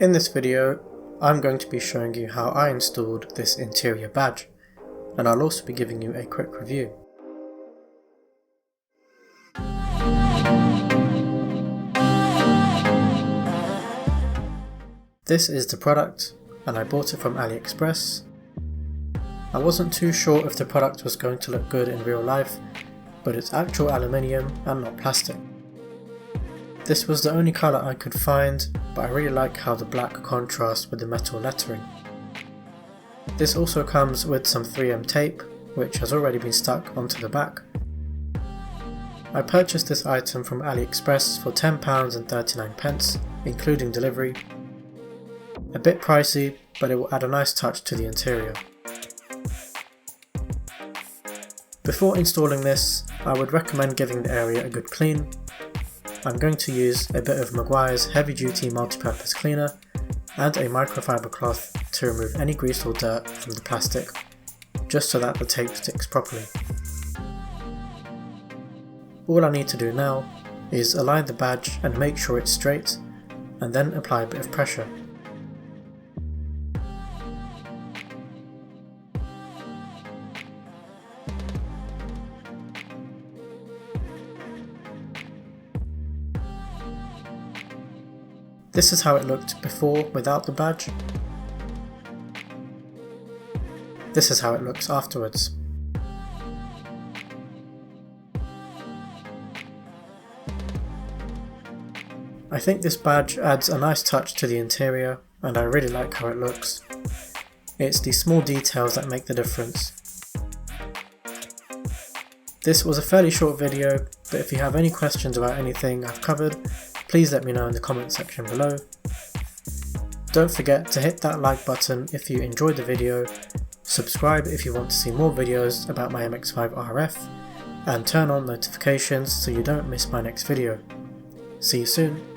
In this video, I'm going to be showing you how I installed this interior badge, and I'll also be giving you a quick review. This is the product, and I bought it from AliExpress. I wasn't too sure if the product was going to look good in real life, but it's actual aluminium and not plastic. This was the only colour I could find, but I really like how the black contrasts with the metal lettering. This also comes with some 3M tape, which has already been stuck onto the back. I purchased this item from AliExpress for £10.39, including delivery. A bit pricey, but it will add a nice touch to the interior. Before installing this, I would recommend giving the area a good clean. I'm going to use a bit of Meguiar's heavy duty multi-purpose cleaner and a microfiber cloth to remove any grease or dirt from the plastic, just so that the tape sticks properly. All I need to do now is align the badge and make sure it's straight, and then apply a bit of pressure. This is how it looked before without the badge. This is how it looks afterwards. I think this badge adds a nice touch to the interior, and I really like how it looks. It's the small details that make the difference. This was a fairly short video, but if you have any questions about anything I've covered, please let me know in the comment section below. Don't forget to hit that like button if you enjoyed the video, subscribe if you want to see more videos about my MX-5 RF, and turn on notifications so you don't miss my next video. See you soon.